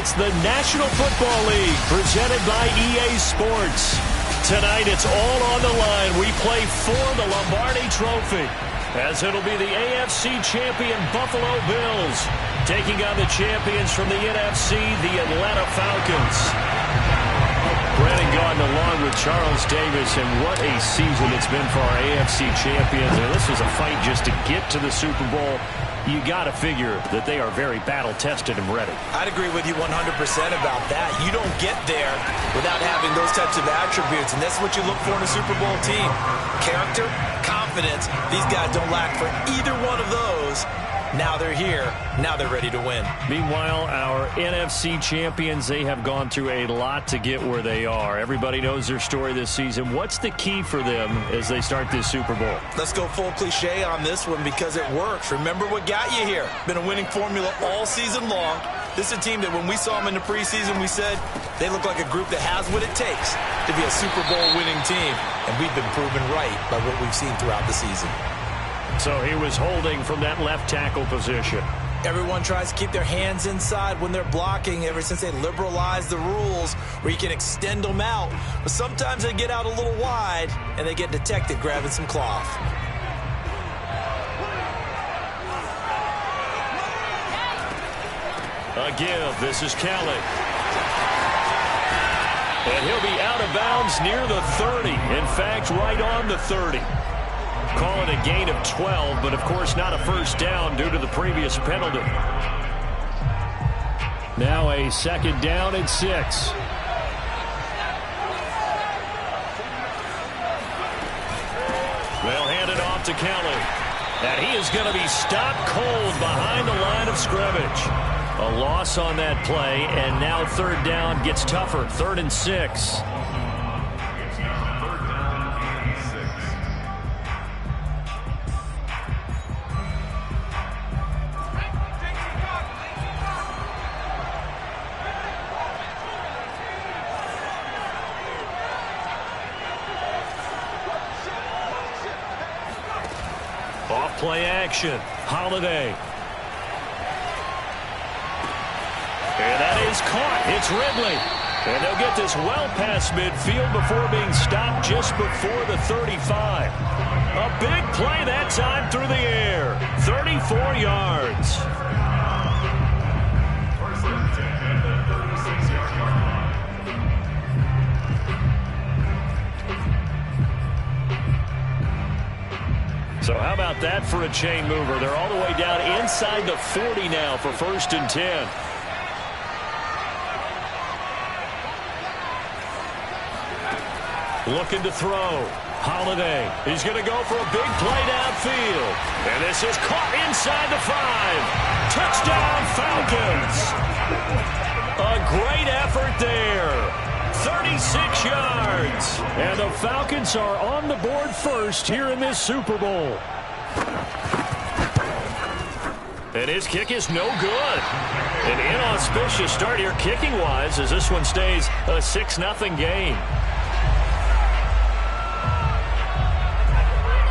It's the National Football League presented by EA Sports. Tonight it's all on the line. We play for the Lombardi Trophy, as it'll be the AFC champion Buffalo Bills taking on the champions from the NFC, the Atlanta Falcons. Brandon Gaudin along with Charles Davis, and what a season it's been for our AFC champions. And this was a fight just to get to the Super Bowl. You got to figure that they are very battle-tested and ready. I'd agree with you 100% about that. You don't get there without having those types of attributes, and that's what you look for in a Super Bowl team. Character, confidence. These guys don't lack for either one of those. Now they're here. Now they're ready to win. Meanwhile, our NFC champions, they have gone through a lot to get where they are. Everybody knows their story this season. What's the key for them as they start this Super Bowl? Let's go full cliche on this one because it works. Remember what got you here. Been a winning formula all season long. This is a team that when we saw them in the preseason, we said they look like a group that has what it takes to be a Super Bowl winning team. And we've been proven right by what we've seen throughout the season. So he was holding from that left tackle position. Everyone tries to keep their hands inside when they're blocking ever since they liberalized the rules where you can extend them out. But sometimes they get out a little wide and they get detected grabbing some cloth. A give. This is Kelly. And he'll be out of bounds near the 30. In fact, right on the 30. Call it a gain of 12, but of course not a first down due to the previous penalty. Now a second down and 6. They'll hand it off to Kelly. And he is going to be stopped cold behind the line of scrimmage. A loss on that play, and now third down gets tougher. 3rd and 6. Play action. Holiday. And that is caught. It's Ridley. And they'll get this well past midfield before being stopped just before the 35. A big play that time through the air. 34 yards. So how about that for a chain mover? They're all the way down inside the 40 now for 1st and 10. Looking to throw. Holiday. He's going to go for a big play downfield. And this is caught inside the 5. Touchdown, Falcons. A great effort there. 36 yards. And the Falcons are on the board first here in this Super Bowl. And his kick is no good. An inauspicious start here kicking-wise as this one stays a 6-0 game.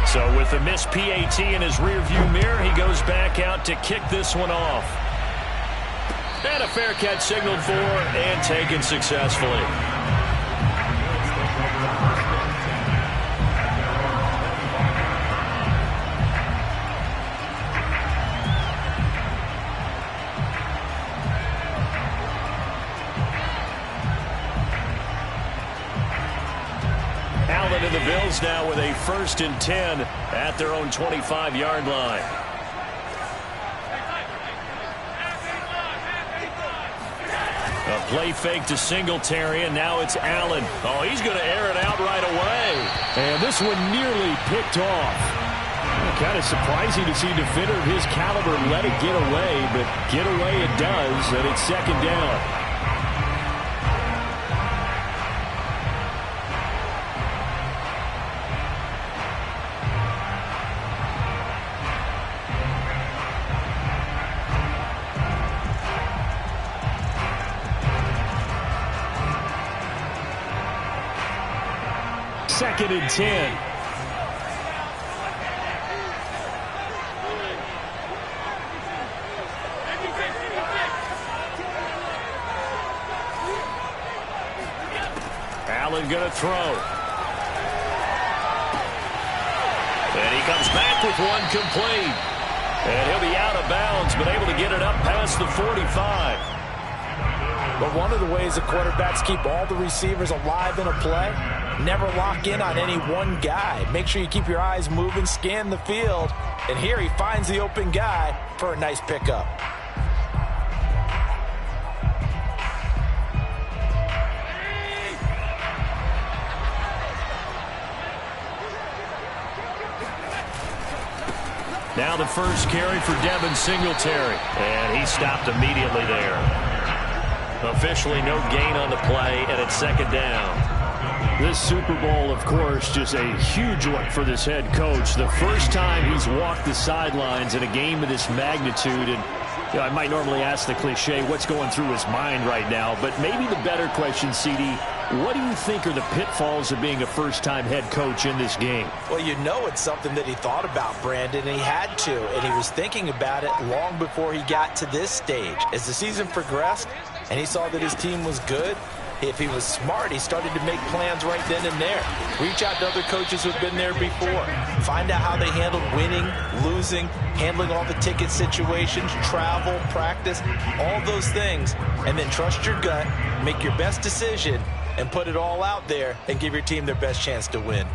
So with the missed PAT in his rearview mirror, he goes back out to kick this one off. And a fair catch signaled for and taken successfully. Allen and the Bills now with a 1st and 10 at their own 25-yard line. A play fake to Singletary, and now it's Allen. Oh, he's going to air it out right away. And this one nearly picked off. Kind of surprising to see a defender of his caliber let it get away, but get away it does, and it's 2nd down. Second and 10. Allen going to throw. And he comes back with one complete. And he'll be out of bounds, but able to get it up past the 45. But one of the ways the quarterbacks keep all the receivers alive in a play, never lock in on any one guy. Make sure you keep your eyes moving, scan the field. And here he finds the open guy for a nice pickup. Now the first carry for Devin Singletary. And he stopped immediately there. Officially no gain on the play, and it's second down. This Super Bowl, of course, just a huge one for this head coach. The first time he's walked the sidelines in a game of this magnitude. And you know, I might normally ask the cliche, what's going through his mind right now? But maybe the better question, CD, what do you think are the pitfalls of being a first-time head coach in this game? Well, you know it's something that he thought about, Brandon, and he had to. And he was thinking about it long before he got to this stage. As the season progressed and he saw that his team was good, if he was smart, he started to make plans right then and there. Reach out to other coaches who've been there before. Find out how they handled winning, losing, handling all the ticket situations, travel, practice, all those things. And then trust your gut, make your best decision, and put it all out there and give your team their best chance to win.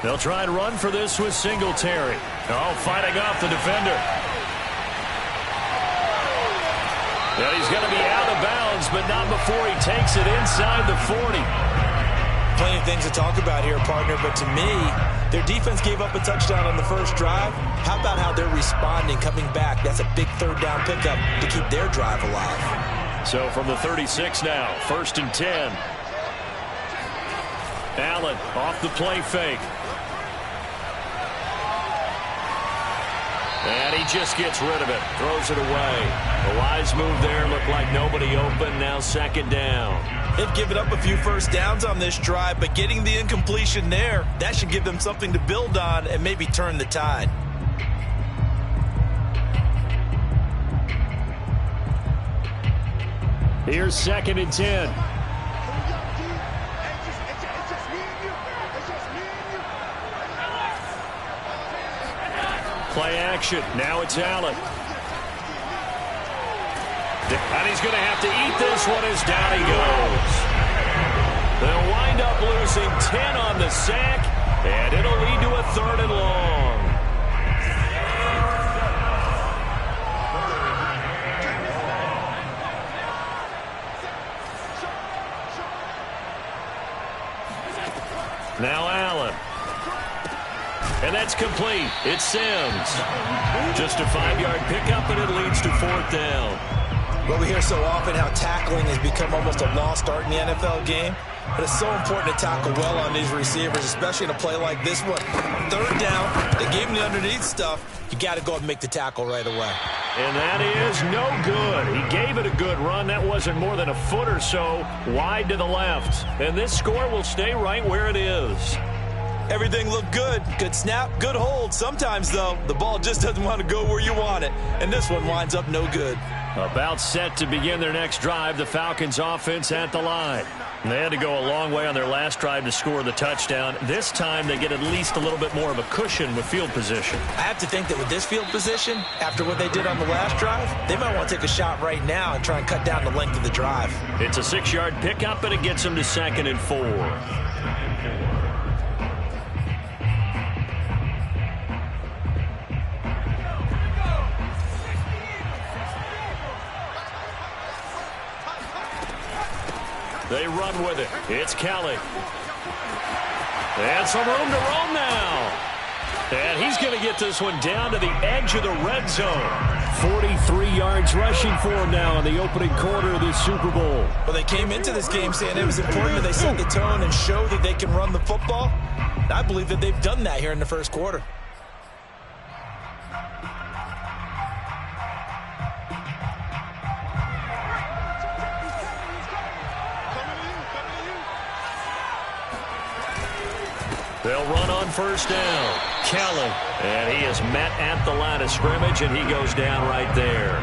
They'll try and run for this with Singletary. Oh, fighting off the defender. And he's going to be out of bounds, but not before he takes it inside the 40. Plenty of things to talk about here, partner, but to me, their defense gave up a touchdown on the first drive. How about how they're responding, coming back? That's a big third down pickup to keep their drive alive. So from the 36 now, 1st and 10. Allen off the play fake. And he just gets rid of it, throws it away. A wise move there, looked like nobody open, now second down. They've given up a few first downs on this drive, but getting the incompletion there, that should give them something to build on and maybe turn the tide. Here's 2nd and 10. Play action. Now it's Allen. And he's going to have to eat this one as down he goes. They'll wind up losing 10 on the sack, and it'll lead to a 3rd and long. Now Allen. And that's complete. It's Sims. Just a 5-yard pickup, and it leads to 4th down. Well, we hear so often how tackling has become almost a lost art in the NFL game. But it's so important to tackle well on these receivers, especially in a play like this one. 3rd down, they gave him the underneath stuff. You got to go and make the tackle right away. And that is no good. He gave it a good run. That wasn't more than a foot or so wide to the left. And this score will stay right where it is. Everything looked good. Good snap, good hold. Sometimes, though, the ball just doesn't want to go where you want it. And this one winds up no good. About set to begin their next drive, the Falcons offense at the line. They had to go a long way on their last drive to score the touchdown. This time they get at least a little bit more of a cushion with field position. I have to think that with this field position, after what they did on the last drive, they might want to take a shot right now and try and cut down the length of the drive. It's a 6-yard pickup, and it gets them to 2nd and 4. They run with it. It's Kelly. And some room to roam now. And he's going to get this one down to the edge of the red zone. 43 yards rushing for him now in the opening quarter of this Super Bowl. Well, they came into this game saying it was important that they set the tone and show that they can run the football. And I believe that they've done that here in the first quarter. They'll run on first down. Kelly. And he is met at the line of scrimmage, and he goes down right there.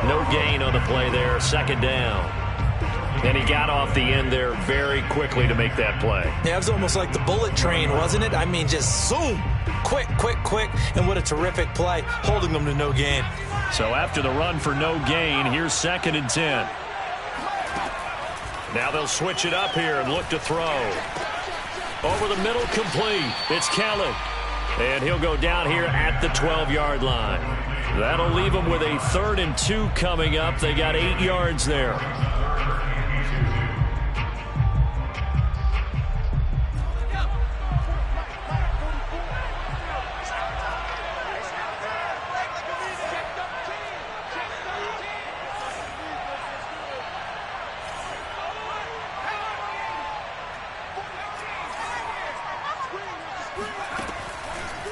No gain on the play there. Second down. And he got off the end there very quickly to make that play. Yeah, it was almost like the bullet train, wasn't it? I mean, just zoom. Quick, quick, quick. And what a terrific play, holding them to no gain. So after the run for no gain, here's 2nd and 10. Now they'll switch it up here and look to throw. Over the middle, complete. It's Kelly. And he'll go down here at the 12-yard line. That'll leave them with a 3rd and 2 coming up. They got 8 yards there.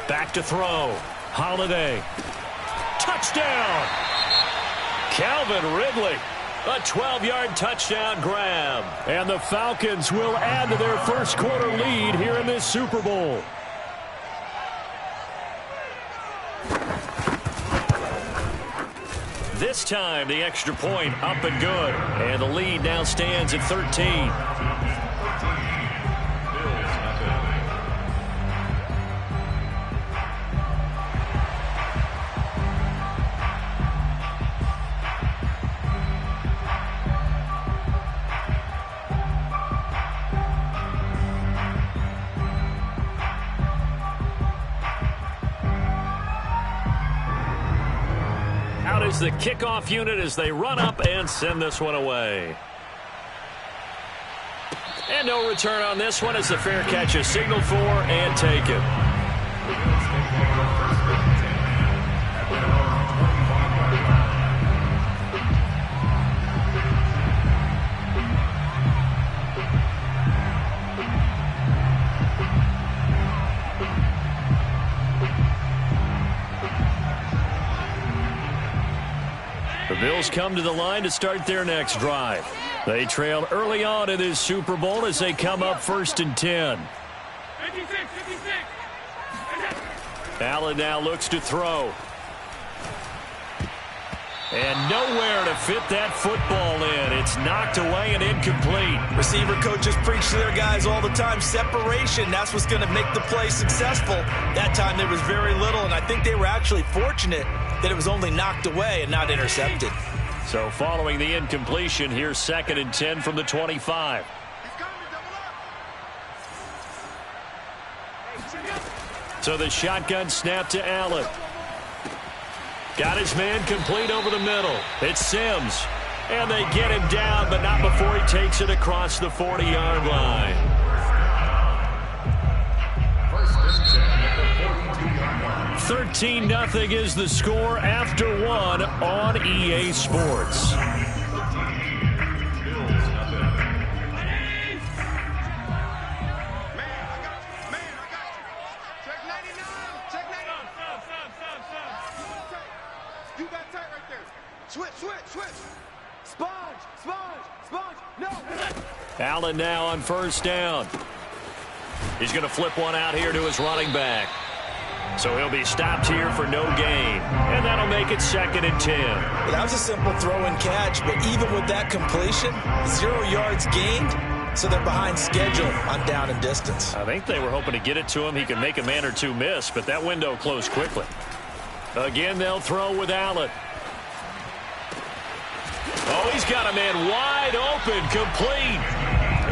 Back to throw. Holiday. Touchdown! Calvin Ridley. A 12-yard touchdown grab. And the Falcons will add to their first quarter lead here in this Super Bowl. This time, the extra point up and good. And the lead now stands at 13. Is the kickoff unit as they run up and send this one away. And no return on this one as the fair catch is signaled for and taken. The Bills come to the line to start their next drive. They trailed early on in this Super Bowl as they come up 1st and 10. 56. Allen now looks to throw. And nowhere to fit that football in. It's knocked away and incomplete. Receiver coaches preach to their guys all the time. Separation, that's what's going to make the play successful. That time there was very little, and I think they were actually fortunate that it was only knocked away and not intercepted. So following the incompletion, here's 2nd and 10 from the 25. So the shotgun snap to Allen. Got his man complete over the middle. It's Sims. And they get him down, but not before he takes it across the 40-yard line. 13-0 is the score after one on EA Sports. Allen now on first down. He's going to flip one out here to his running back. So he'll be stopped here for no gain. And that'll make it 2nd and 10. Well, that was a simple throw and catch, but even with that completion, 0 yards gained, so they're behind schedule on down and distance. I think they were hoping to get it to him. He could make a man or two miss, but that window closed quickly. Again, they'll throw with Allen. Oh, he's got a man wide open, complete.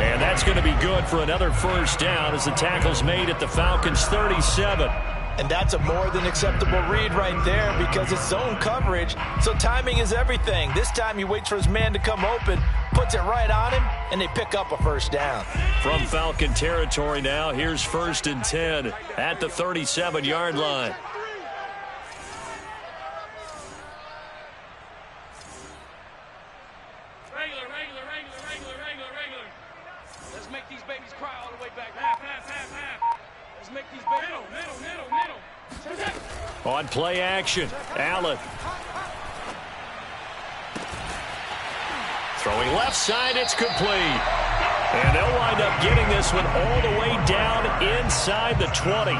And that's going to be good for another first down as the tackle's made at the Falcons' 37. And that's a more than acceptable read right there because it's zone coverage, so timing is everything. This time he waits for his man to come open, puts it right on him, and they pick up a first down. From Falcon territory now, here's 1st and 10 at the 37-yard line. Regular. Let's make these babies cry all the way back. Half. Let's make these babies. Middle. On play action, Allen. Throwing left side, it's complete. And they'll wind up getting this one all the way down inside the 20.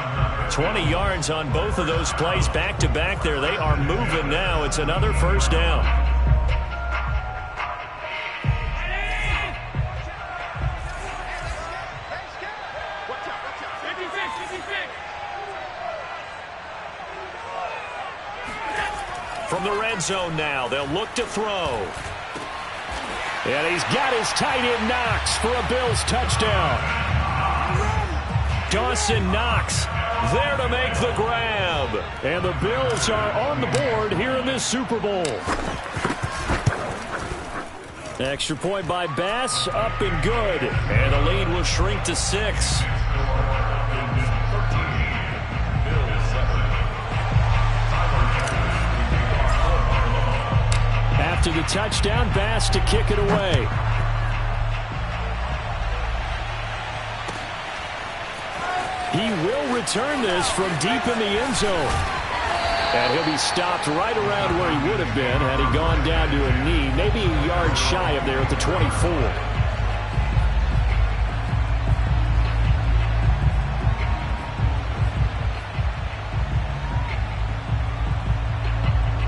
20 yards on both of those plays back-to-back there. They are moving now. It's another first down. From the red zone now, they'll look to throw. And he's got his tight end Knox for a Bills touchdown. Dawson Knox there to make the grab. And the Bills are on the board here in this Super Bowl. Extra point by Bass, up and good. And the lead will shrink to 6. After the touchdown, Bass to kick it away. He will return this from deep in the end zone. And he'll be stopped right around where he would have been had he gone down to a knee, maybe a yard shy of there at the 24.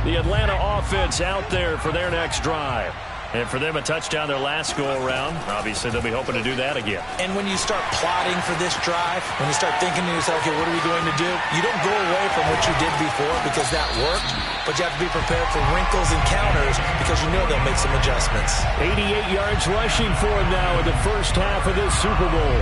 The Atlanta offense out there for their next drive. And for them, a touchdown their last go-around. Obviously, they'll be hoping to do that again. And when you start plotting for this drive, when you start thinking to yourself, okay, what are we going to do? You don't go away from what you did before because that worked, but you have to be prepared for wrinkles and counters because you know they'll make some adjustments. 88 yards rushing for him now in the first half of this Super Bowl.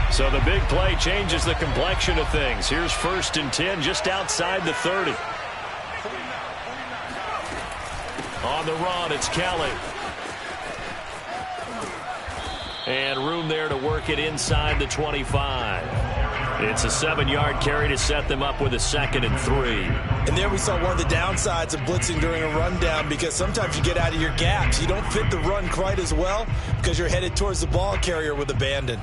So the big play changes the complexion of things. Here's 1st and 10 just outside the 30. On the run, it's Kelly. And room there to work it inside the 25. It's a 7-yard carry to set them up with a 2nd and 3. And there we saw one of the downsides of blitzing during a rundown because sometimes you get out of your gaps. You don't fit the run quite as well because you're headed towards the ball carrier with abandon.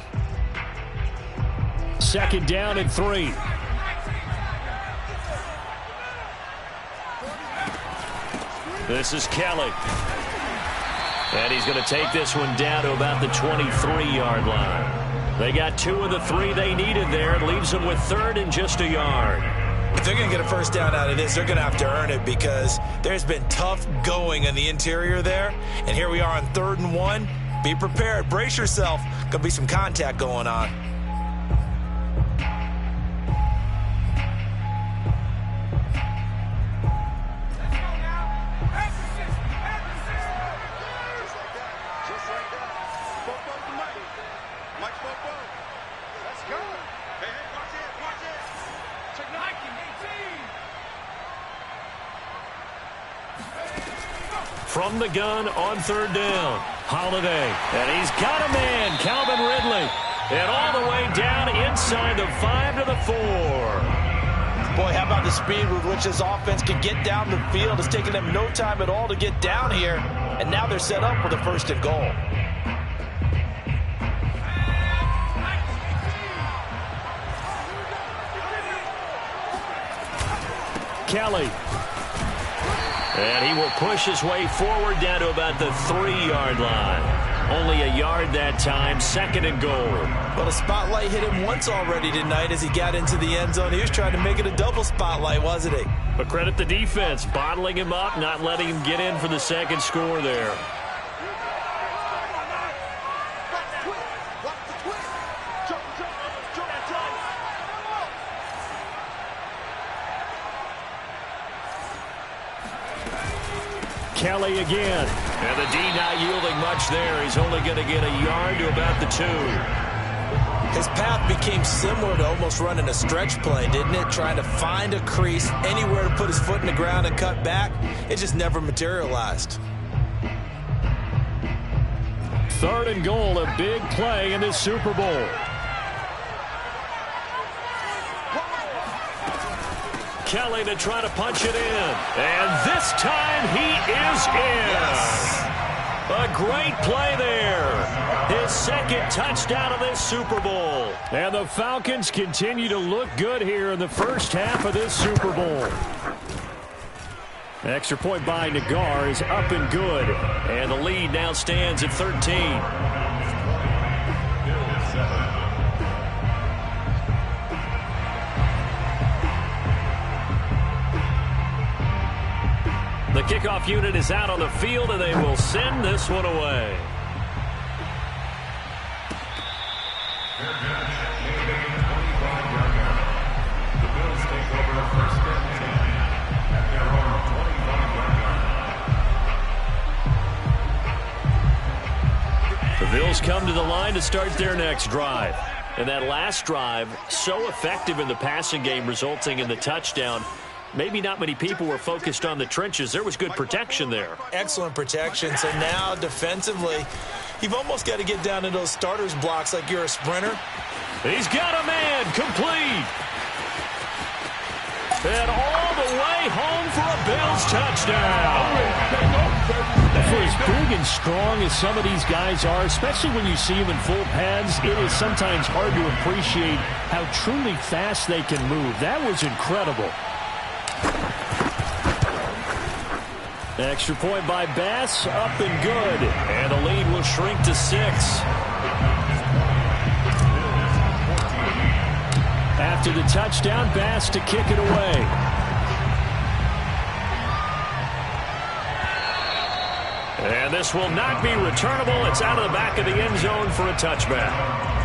2nd down and 3. This is Kelly. And he's going to take this one down to about the 23-yard line. They got 2 of the 3 they needed there. It leaves them with 3rd and just a yard. If they're going to get a first down out of this, they're going to have to earn it because there's been tough going in the interior there. And here we are on 3rd and 1. Be prepared. Brace yourself. Going to be some contact going on. From the gun on 3rd down, Holiday. And he's got a man, Calvin Ridley. And all the way down inside the 5 to the 4. Boy, how about the speed with which this offense can get down the field? It's taken them no time at all to get down here. And now they're set up with a 1st and goal. Kelly. And he will push his way forward down to about the 3-yard line. Only a yard that time, 2nd and goal. Well, the spotlight hit him once already tonight as he got into the end zone. He was trying to make it a double spotlight, wasn't he? But credit the defense, bottling him up, not letting him get in for the 2nd score there. Kelly again. And the D not yielding much there. He's only going to get a yard to about the 2. His path became similar to almost running a stretch play, didn't it? Trying to find a crease, anywhere to put his foot in the ground and cut back. It just never materialized. 3rd and goal, a big play in this Super Bowl. Kelly to try to punch it in. And this time he is in. Yes. A great play there. His 2nd touchdown of this Super Bowl. And the Falcons continue to look good here in the first half of this Super Bowl. Extra point by Nagar is up and good. And the lead now stands at 13. The kickoff unit is out on the field, and they will send this one away. The Bills come to the line to start their next drive. And that last drive, so effective in the passing game, resulting in the touchdown. Maybe not many people were focused on the trenches. There was good protection there. Excellent protection. So now defensively, you've almost got to get down to those starters blocks like you're a sprinter. He's got a man complete. And all the way home for a Bills touchdown. For as big and strong as some of these guys are, especially when you see them in full pads, it is sometimes hard to appreciate how truly fast they can move. That was incredible. Extra point by Bass, up and good. And the lead will shrink to 6. After the touchdown, Bass to kick it away. And this will not be returnable. It's out of the back of the end zone for a touchback.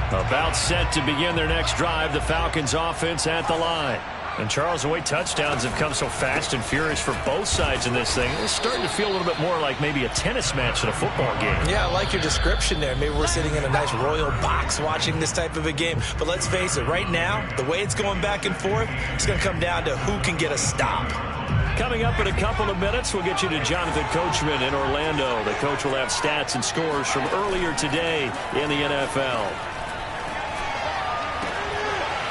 About set to begin their next drive, the Falcons offense at the line. And Charles, the way touchdowns have come so fast and furious for both sides in this thing, it's starting to feel a little bit more like maybe a tennis match than a football game. Yeah, I like your description there. Maybe we're sitting in a nice royal box watching this type of a game. But let's face it, right now, the way it's going back and forth, it's going to come down to who can get a stop. Coming up in a couple of minutes, we'll get you to Jonathan Coachman in Orlando. The coach will have stats and scores from earlier today in the NFL.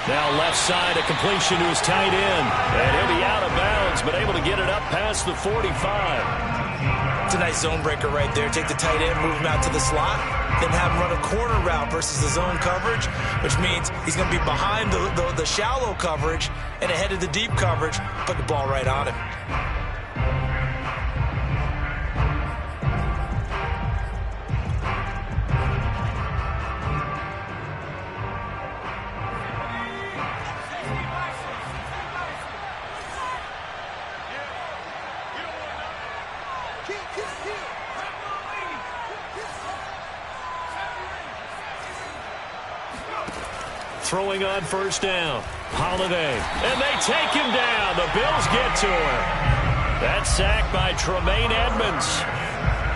Now left side, a completion to his tight end. And he'll be out of bounds, but able to get it up past the 45. It's a nice zone breaker right there. Take the tight end, move him out to the slot, then have him run a corner route versus the zone coverage, which means he's going to be behind the shallow coverage and ahead of the deep coverage. Put the ball right on him. Throwing on first down. Holiday. And they take him down. The Bills get to him. That sack by Tremaine Edmonds.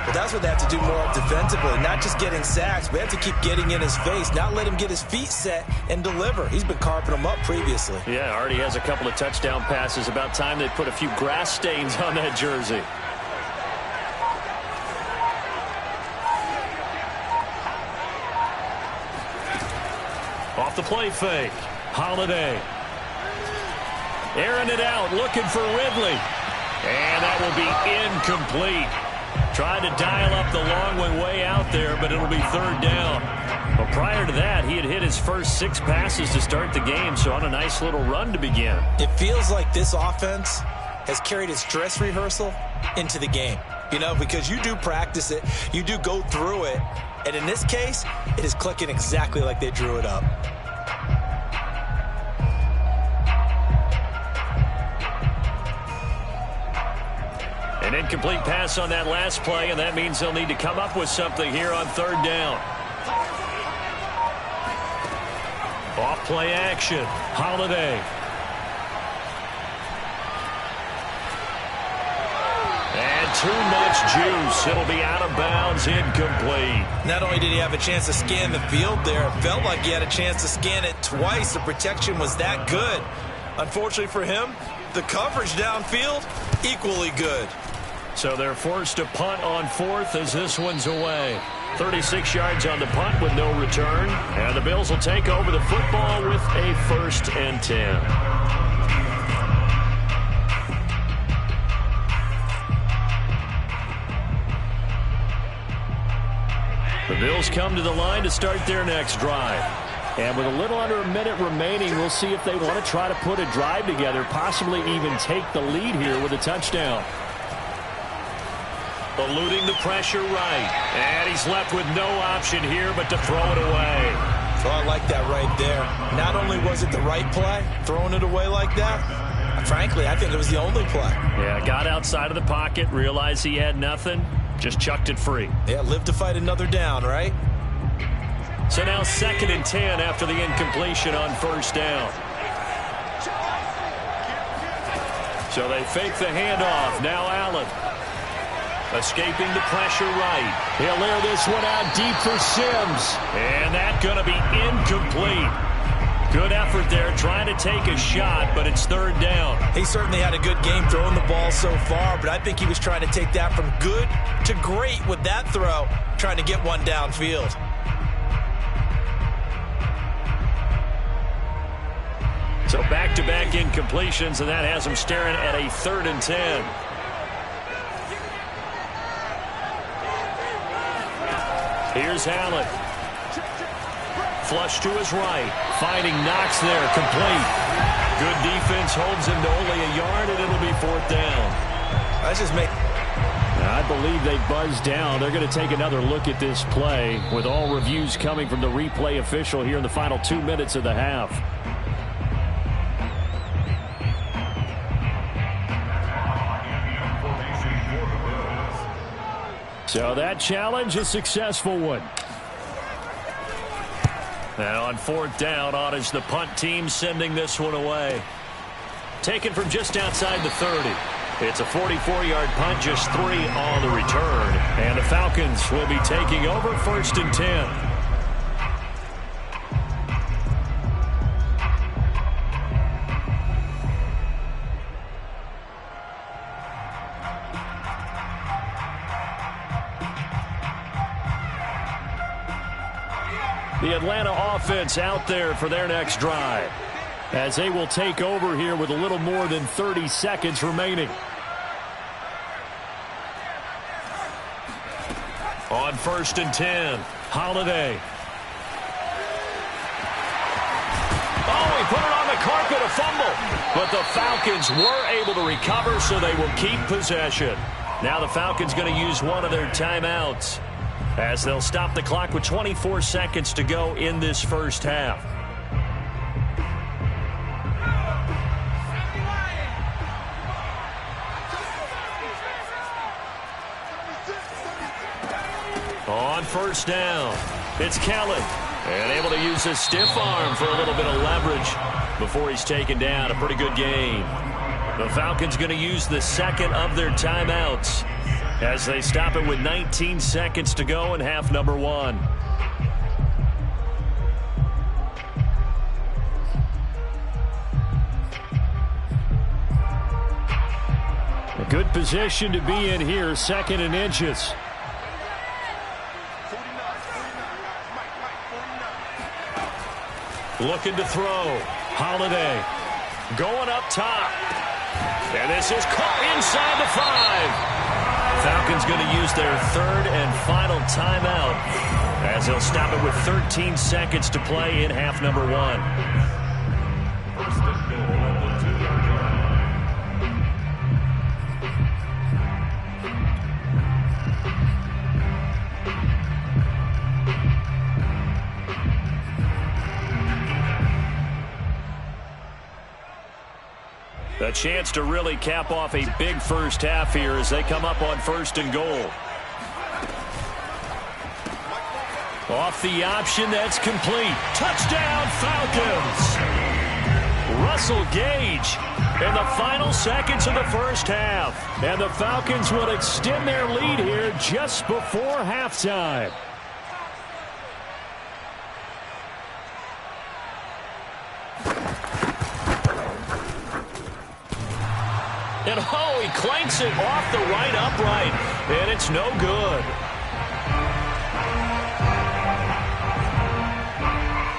But that's what they have to do more of defensively. Not just getting sacks, but they have to keep getting in his face. Not let him get his feet set and deliver. He's been carping him up previously. Yeah, already has a couple of touchdown passes. About time they put a few grass stains on that jersey. Off the play fake. Holiday. Airing it out, looking for Ridley. And that will be incomplete. Tried to dial up the long one way out there, but it'll be 3rd down. But prior to that, he had hit his first 6 passes to start the game, so on a nice little run to begin. It feels like this offense has carried its dress rehearsal into the game. You know, because you do practice it, you do go through it, and in this case, it is clicking exactly like they drew it up. An incomplete pass on that last play, and that means they'll need to come up with something here on third down. Off play action. Holiday. And too much juice. It'll be out of bounds, incomplete. Not only did he have a chance to scan the field there, it felt like he had a chance to scan it twice. The protection was that good. Unfortunately for him, the coverage downfield, equally good. So they're forced to punt on fourth as this one's away. 36 yards on the punt with no return. And the Bills will take over the football with a 1st and 10. The Bills come to the line to start their next drive. And with a little under a minute remaining, we'll see if they want to try to put a drive together, possibly even take the lead here with a touchdown. Eluding the pressure right. And he's left with no option here but to throw it away. So I like that right there. Not only was it the right play, throwing it away like that, frankly, I think it was the only play. Yeah, got outside of the pocket, realized he had nothing, just chucked it free. Yeah, live to fight another down, right? So now 2nd and 10 after the incompletion on 1st down. So they fake the handoff. Now Allen. Escaping the pressure right. He'll air this one out deep for Sims. And that's going to be incomplete. Good effort there trying to take a shot, but it's 3rd down. He certainly had a good game throwing the ball so far, but I think he was trying to take that from good to great with that throw, trying to get one downfield. So back-to-back incompletions, and that has him staring at a 3rd and 10. Here's Allen. Flush to his right. Finding Knox there. Complete. Good defense holds him to only a yard, and it'll be 4th down. That's just make. I believe they buzzed down. They're going to take another look at this play with all reviews coming from the replay official here in the final 2 minutes of the half. So that challenge, a successful one. And on 4th down, on is the punt team sending this one away. Taken from just outside the 30. It's a 44-yard punt, just 3 on the return. And the Falcons will be taking over 1st and 10. The Atlanta offense out there for their next drive, as they will take over here with a little more than 30 seconds remaining. On 1st and 10, Holiday. Oh, he put it on the carpet, a fumble. But the Falcons were able to recover, so they will keep possession. Now the Falcons going to use one of their timeouts, as they'll stop the clock with 24 seconds to go in this first half. On 1st down, it's Kellen. And able to use his stiff arm for a little bit of leverage before he's taken down. A pretty good game. The Falcons going to use the 2nd of their timeouts, as they stop it with 19 seconds to go in half number 1. A good position to be in here, 2nd and inches. Looking to throw. Holiday going up top. And this is caught inside the 5. Falcons going to use their 3rd and final timeout, as they'll stop it with 13 seconds to play in half number 1. The A chance to really cap off a big first half here as they come up on 1st and goal. Off the option, that's complete. Touchdown, Falcons! Russell Gage in the final seconds of the first half. And the Falcons will extend their lead here just before halftime. And oh, he clanks it off the right upright, and it's no good.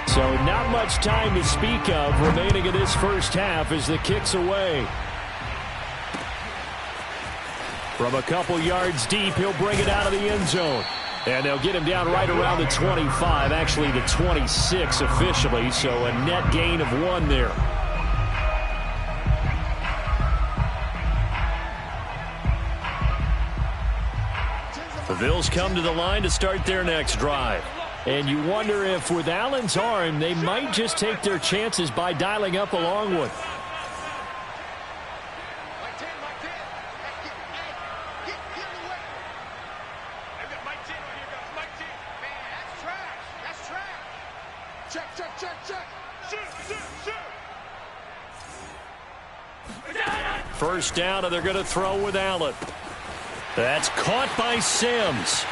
So not much time to speak of remaining in this first half as the kick's away. From a couple yards deep, he'll bring it out of the end zone. And they'll get him down right around the 25, actually the 26 officially, so a net gain of 1 there. The Bills come to the line to start their next drive. And you wonder if with Allen's arm, they might just take their chances by dialing up a long one. First down, and they're going to throw with Allen. That's caught by Sims.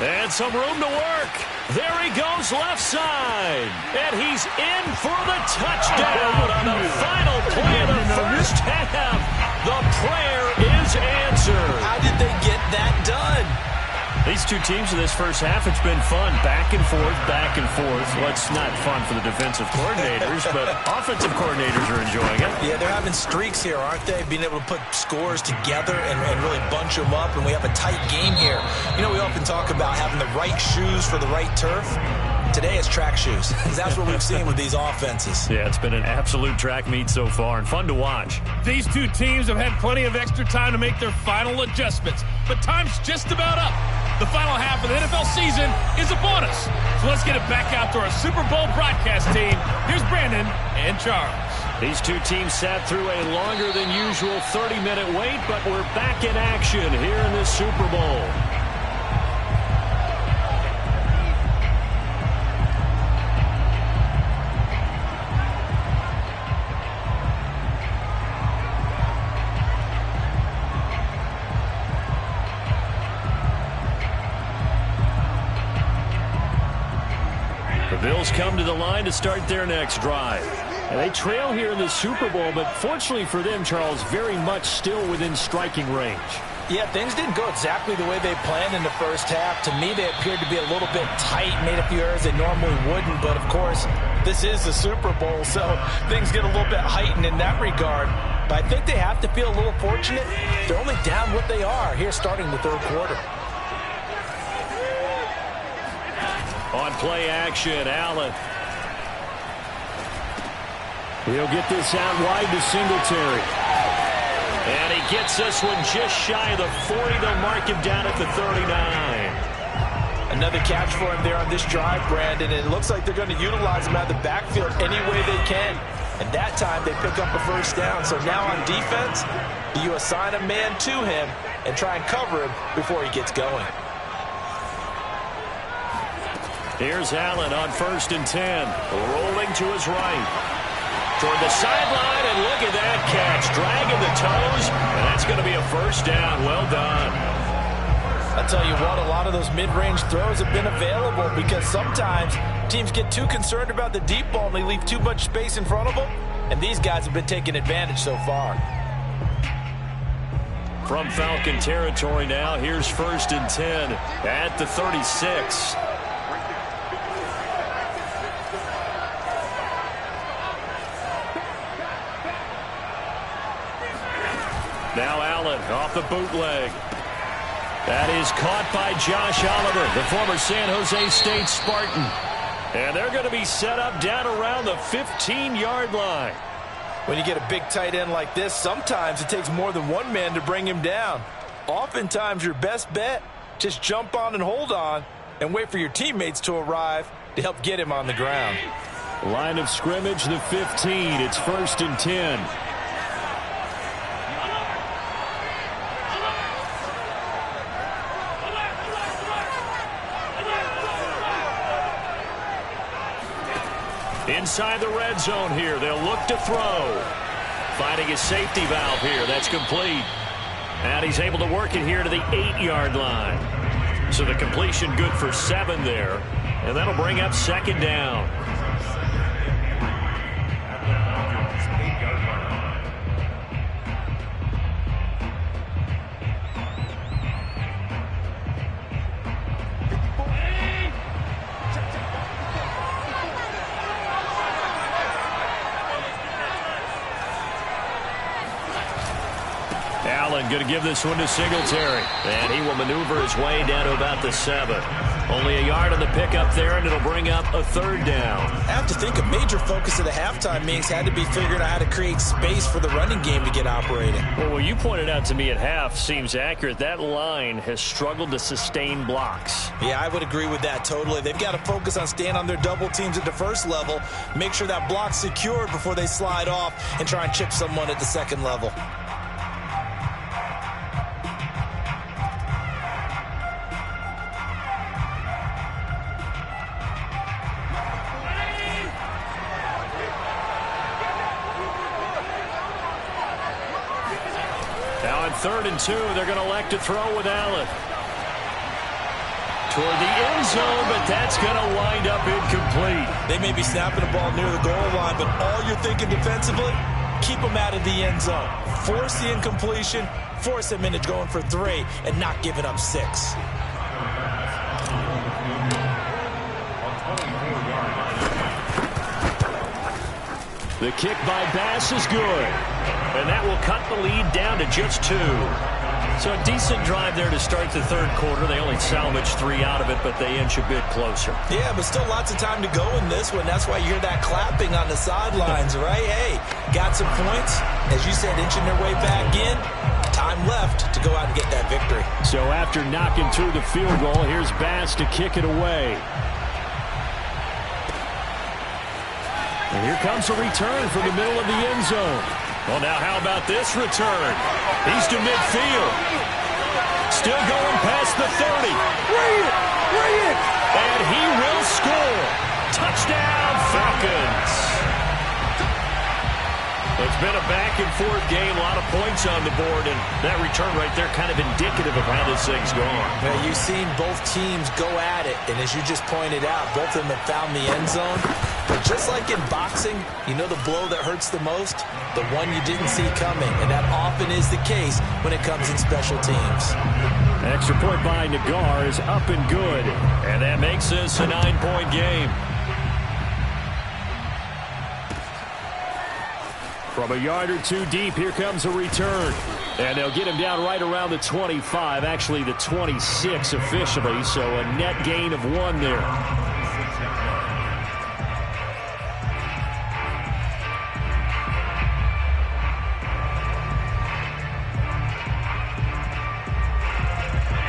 And some room to work. There he goes left side. And he's in for the touchdown on the final play of the first half. The prayer is answered. How did they get that done? These two teams in this first half, it's been fun. Back and forth, back and forth. Well, it's not fun for the defensive coordinators, but offensive coordinators are enjoying it. Yeah, they're having streaks here, aren't they? Being able to put scores together and really bunch them up, and we have a tight game here. You know, we often talk about having the right shoes for the right turf. Today it's track shoes. That's what we've seen with these offenses. Yeah, it's been an absolute track meet so far and fun to watch. These two teams have had plenty of extra time to make their final adjustments, but time's just about up. The final half of the NFL season is upon us. So let's get it back out to our Super Bowl broadcast team. Here's Brandon and Charles. These two teams sat through a longer than usual 30-minute wait, but we're back in action here in the Super Bowl. Bills come to the line to start their next drive. And they trail here in the Super Bowl, but fortunately for them, Charles, very much still within striking range. Yeah, things didn't go exactly the way they planned in the first half. To me, they appeared to be a little bit tight, made a few errors they normally wouldn't. But, of course, this is the Super Bowl, so things get a little bit heightened in that regard. But I think they have to feel a little fortunate. They're only down what they are here starting the third quarter. On play action, Allen. He'll get this out wide to Singletary. And he gets this one just shy of the 40. They'll mark him down at the 39. Another catch for him there on this drive, Brandon. And it looks like they're going to utilize him out of the backfield any way they can. And that time they pick up a first down. So now on defense, you assign a man to him and try and cover him before he gets going. Here's Allen on 1st and 10. Rolling to his right. Toward the sideline, and look at that catch. Dragging the toes, and that's going to be a first down. Well done. I tell you what, a lot of those mid-range throws have been available because sometimes teams get too concerned about the deep ball and they leave too much space in front of them. And these guys have been taking advantage so far. From Falcon territory now, here's 1st and 10 at the 36. Now Allen off the bootleg. That is caught by Josh Oliver, the former San Jose State Spartan. And they're going to be set up down around the 15-yard line. When you get a big tight end like this, sometimes it takes more than one man to bring him down. Oftentimes your best bet, just jump on and hold on and wait for your teammates to arrive to help get him on the ground. Line of scrimmage, the 15. It's 1st and 10. inside the red zone here. They'll look to throw. Finding his safety valve here. That's complete. And he's able to work it here to the 8-yard line. So the completion good for 7 there. And that'll bring up second down. Allen going to give this one to Singletary. And he will maneuver his way down to about the 7. Only a yard on the pickup there, and it'll bring up a third down. I have to think a major focus of the halftime meetings had to be figuring out how to create space for the running game to get operating. Well, what you pointed out to me at half seems accurate. That line has struggled to sustain blocks. Yeah, I would agree with that totally. They've got to focus on staying on their double teams at the first level, make sure that block's secured before they slide off and try and chip someone at the second level. Now on 3rd and 2, they're going to elect to throw with Allen. Toward the end zone, but that's going to wind up incomplete. They may be snapping the ball near the goal line, but all you're thinking defensively, keep them out of the end zone. Force the incompletion, force them into going for 3, and not giving up 6. The kick by Bass is good. And that will cut the lead down to just 2. So a decent drive there to start the third quarter. They only salvaged 3 out of it, but they inch a bit closer. Yeah, but still lots of time to go in this one. That's why you hear that clapping on the sidelines, right? Hey, got some points. As you said, inching their way back in. Time left to go out and get that victory. So after knocking through the field goal, here's Bass to kick it away. And here comes a return from the middle of the end zone. Well, now how about this return? He's to midfield. Still going past the 30. Bring it! And he will score. Touchdown, Falcons. It's been a back-and-forth game, a lot of points on the board, and that return right there kind of indicative of how this thing's gone. Now, you've seen both teams go at it, and as you just pointed out, both of them have found the end zone. But just like in boxing, you know the blow that hurts the most? The one you didn't see coming, and that often is the case when it comes in special teams. Extra point by Nagar is up and good, and that makes this a 9-point game. From a yard or 2 deep, here comes a return. And they'll get him down right around the 25, actually the 26 officially, so a net gain of 1 there.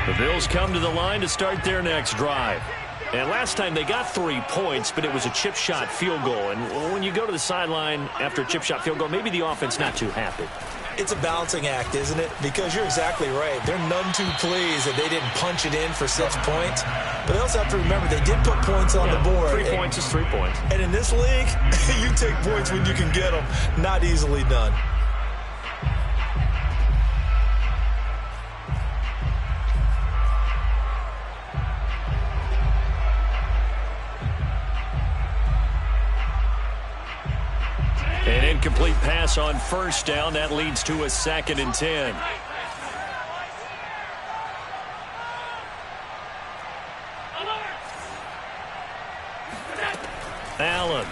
The Bills come to the line to start their next drive. And last time they got 3 points, but it was a chip shot field goal. And when you go to the sideline after a chip shot field goal, maybe the offense not too happy. It's a balancing act, isn't it? Because you're exactly right. They're none too pleased that they didn't punch it in for 6 points. But they also have to remember they did put points on the board. 3 points is 3 points. And in this league, you take points when you can get them. Not easily done. An incomplete pass on first down. That leads to a 2nd and 10. Allen.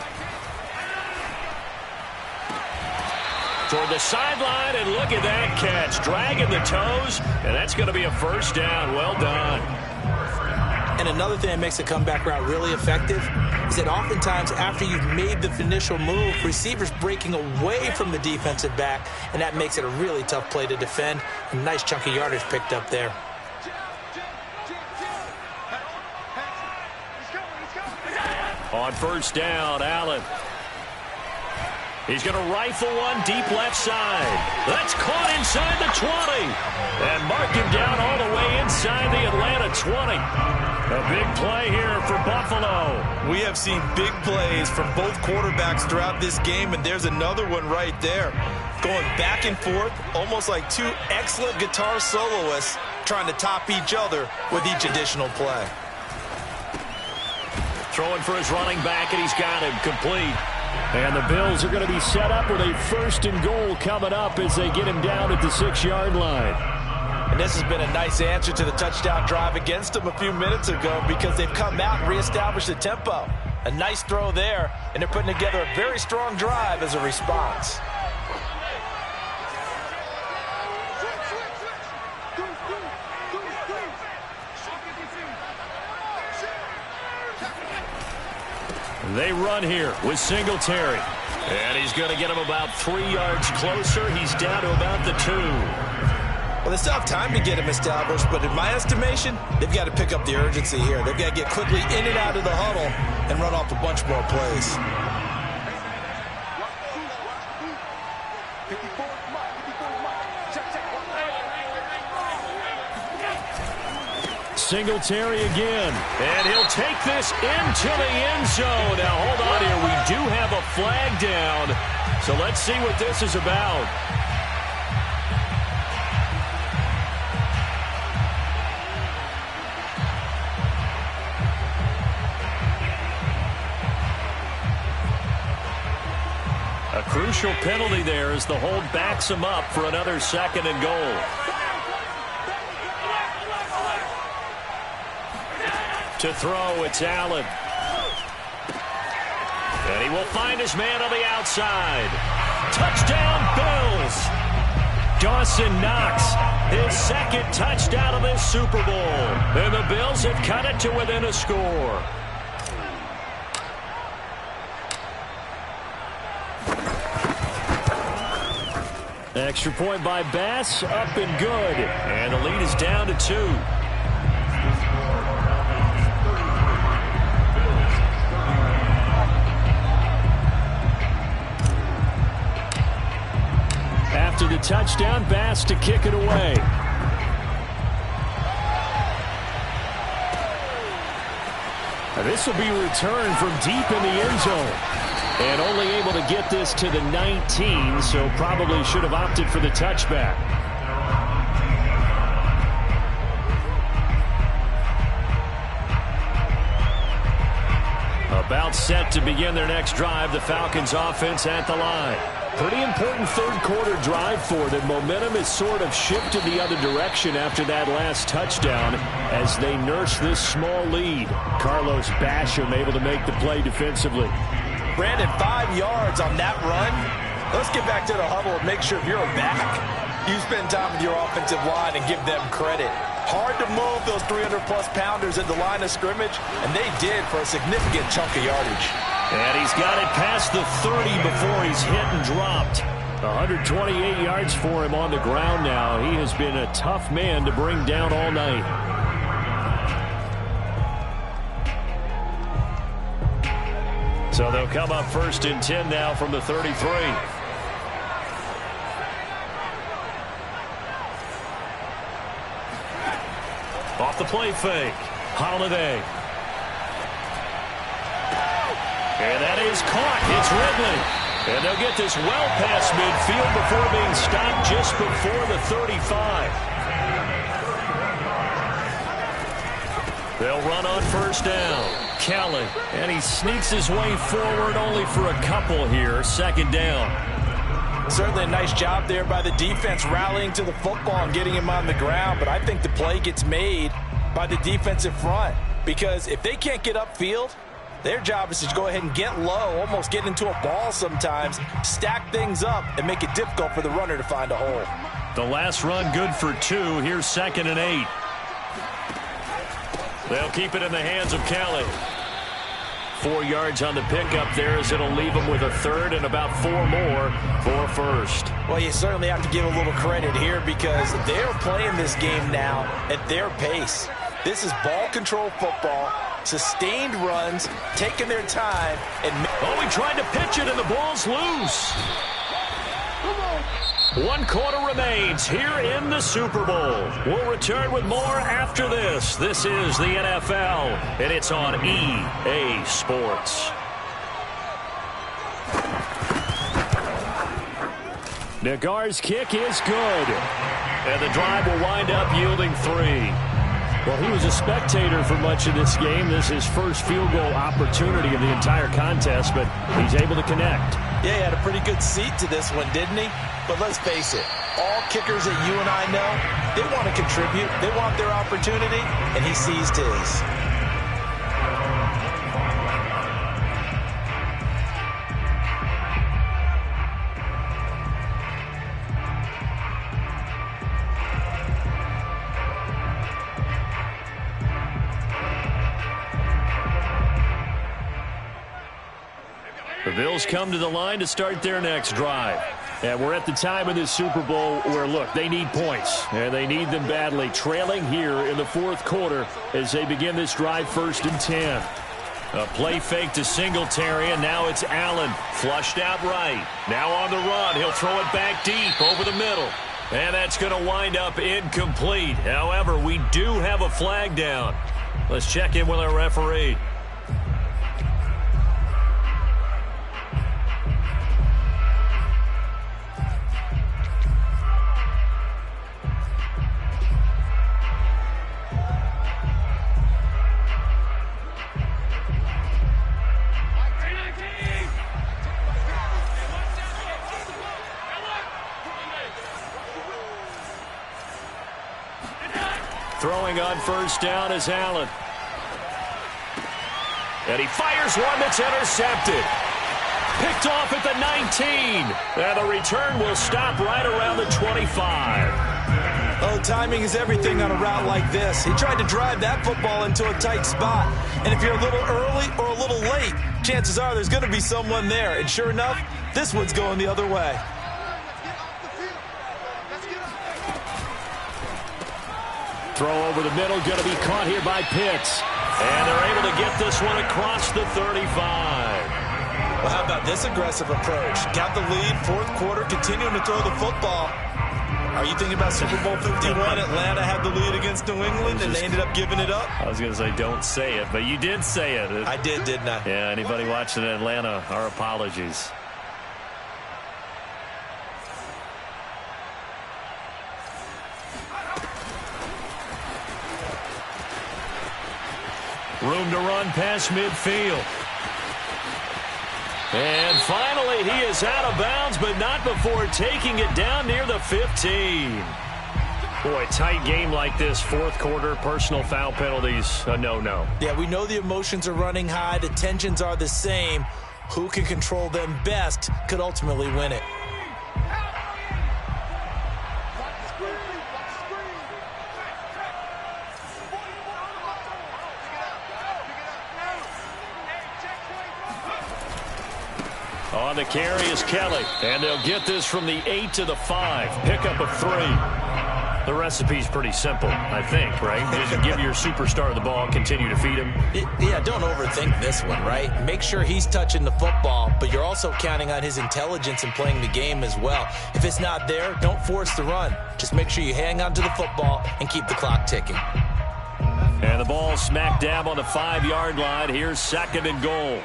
Toward the sideline, and look at that catch. Dragging the toes, and that's going to be a first down. Well done. And another thing that makes a comeback route really effective is that oftentimes after you've made the initial move, receivers breaking away from the defensive back, and that makes it a really tough play to defend. A nice chunk of yardage picked up there. On first down, Allen. He's going to rifle one deep left side. That's caught inside the 20. And mark him down all the way inside the Atlanta 20. A big play here for Buffalo. We have seen big plays from both quarterbacks throughout this game, and there's another one right there. Going back and forth, almost like two excellent guitar soloists trying to top each other with each additional play. Throwing for his running back, and he's got him complete. And the Bills are going to be set up with a 1st and goal coming up as they get him down at the 6-yard line. And this has been a nice answer to the touchdown drive against them a few minutes ago because they've come out and reestablished the tempo. A nice throw there, and they're putting together a very strong drive as a response. They run here with Singletary. And he's going to get him about 3 yards closer. He's down to about the 2. Well, they still have time to get him established, but in my estimation, they've got to pick up the urgency here. They've got to get quickly in and out of the huddle and run off a bunch more plays. Singletary again, and he'll take this into the end zone. Now, hold on here. We do have a flag down, so let's see what this is about. A crucial penalty there as the hold backs him up for another 2nd and goal. To throw, it's Allen. And he will find his man on the outside. Touchdown, Bills! Dawson Knox, his 2nd touchdown of this Super Bowl. And the Bills have cut it to within a score. Extra point by Bass, up and good. And the lead is down to 2. After the touchdown, Bass to kick it away. This will be returned from deep in the end zone. And only able to get this to the 19, so probably should have opted for the touchback. About set to begin their next drive, the Falcons offense at the line. Pretty important 3rd quarter drive for them. Momentum has sort of shifted the other direction after that last touchdown as they nurse this small lead. Carlos Basham able to make the play defensively. Brandon, 5 yards on that run. Let's get back to the huddle and make sure if you're a back, you spend time with your offensive line and give them credit. Hard to move those 300-plus pounders at the line of scrimmage, and they did for a significant chunk of yardage. And he's got it past the 30 before he's hit and dropped. 128 yards for him on the ground now. He has been a tough man to bring down all night. So they'll come up 1st and 10 now from the 33. Off the play fake. Holiday. And that is caught. It's Ridley. And they'll get this well past midfield before being stopped just before the 35. They'll run on 1st down. Kelly. And he sneaks his way forward only for a couple here. 2nd down. Certainly a nice job there by the defense rallying to the football and getting him on the ground. But I think the play gets made by the defensive front. Because if they can't get upfield, their job is to go ahead and get low, almost get into a ball sometimes, stack things up, and make it difficult for the runner to find a hole. The last run good for 2. Here's 2nd and 8. They'll keep it in the hands of Kelly. 4 yards on the pickup there as it'll leave them with a 3rd and about 4 more for 1st. Well, you certainly have to give a little credit here because they're playing this game now at their pace. This is ball control football, sustained runs, taking their time. And he tried to pitch it and the ball's loose. 1 quarter remains here in the Super Bowl. We'll return with more after this. This is the NFL, and it's on EA Sports. Nagar's kick is good. And the drive will wind up yielding 3. Well, he was a spectator for much of this game. This is his first field goal opportunity of the entire contest, but he's able to connect. Yeah, he had a pretty good seat to this one, didn't he? But let's face it, all kickers that you and I know, they want to contribute. They want their opportunity, and he seized his. The Bills come to the line to start their next drive. And we're at the time of this Super Bowl where, look, they need points. And they need them badly. Trailing here in the 4th quarter as they begin this drive 1st and 10. A play fake to Singletary, and now it's Allen. Flushed out right. Now on the run. He'll throw it back deep over the middle. And that's going to wind up incomplete. However, we do have a flag down. Let's check in with our referee. Throwing on 1st down is Allen. And he fires one that's intercepted. Picked off at the 19. And the return will stop right around the 25. Oh, timing is everything on a route like this. He tried to drive that football into a tight spot. And if you're a little early or a little late, chances are there's going to be someone there. And sure enough, this one's going the other way. Throw over the middle, going to be caught here by Pitts. And they're able to get this one across the 35. Well, how about this aggressive approach? Got the lead, 4th quarter, continuing to throw the football. Are you thinking about Super Bowl 51? Atlanta had the lead against New England, and they ended up giving it up? I was going to say, don't say it, but you did say it. I did, didn't I? Yeah, anybody watching Atlanta, our apologies. Room to run past midfield. And finally, he is out of bounds, but not before taking it down near the 15. Boy, tight game like this, 4th quarter, personal foul penalties, a no-no. Yeah, we know the emotions are running high. The tensions are the same. Who can control them best could ultimately win it. On the carry is Kelly, and they'll get this from the 8 to the 5. Pickup of 3. The recipe's pretty simple, I think, right? Just give your superstar the ball and continue to feed him. Yeah, don't overthink this one, right? Make sure he's touching the football, but you're also counting on his intelligence in playing the game as well. If it's not there, don't force the run. Just make sure you hang on to the football and keep the clock ticking. And the ball smack dab on the 5-yard line. Here's 2nd and goal.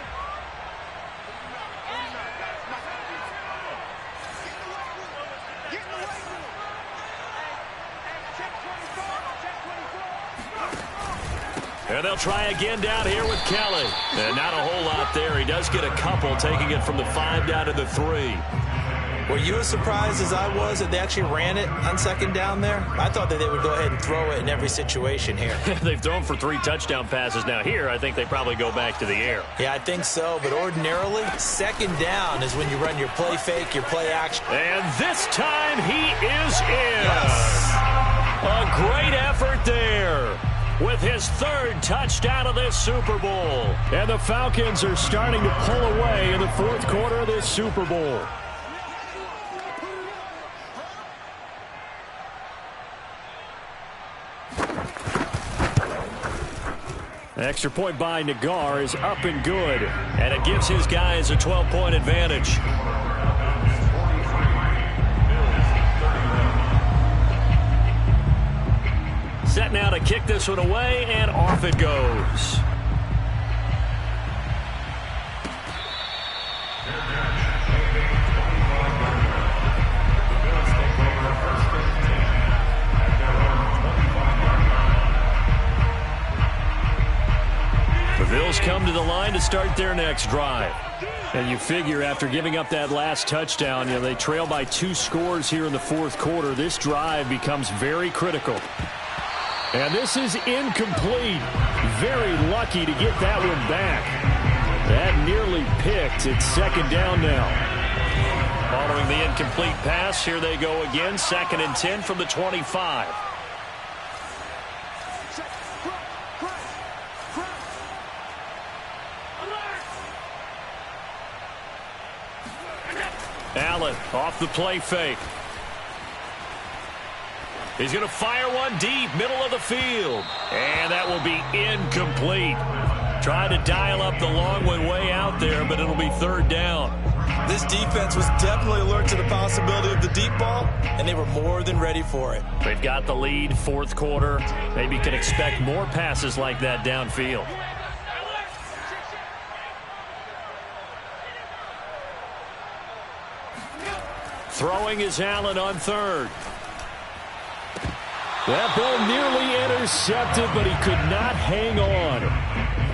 And they'll try again down here with Kelly. And not a whole lot there. He does get a couple, taking it from the 5 down to the 3. Were you as surprised as I was that they actually ran it on 2nd down there? I thought that they would go ahead and throw it in every situation here. They've thrown for 3 touchdown passes now. Here, I think they probably go back to the air. Yeah, I think so. But ordinarily, 2nd down is when you run your play fake, your play action. And this time he is in. Yes. A great effort there, with his 3rd touchdown of this Super Bowl. And the Falcons are starting to pull away in the 4th quarter of this Super Bowl. Extra point by Nagar is up and good, and it gives his guys a 12-point advantage. now to kick this one away, and off it goes. The Bills come to the line to start their next drive. And you figure after giving up that last touchdown, they trail by 2 scores here in the fourth quarter. This drive becomes very critical. And this is incomplete. Very lucky to get that one back. That nearly picked. It's second down now. Following the incomplete pass, here they go again. 2nd and 10 from the 25. Allen off the play fake. He's going to fire one deep, middle of the field. And that will be incomplete. Trying to dial up the long one way out there, but it'll be 3rd down. This defense was definitely alert to the possibility of the deep ball, and they were more than ready for it. They've got the lead, 4th quarter. Maybe can expect more passes like that downfield. Throwing is Allen on 3rd. That ball nearly intercepted, but he could not hang on.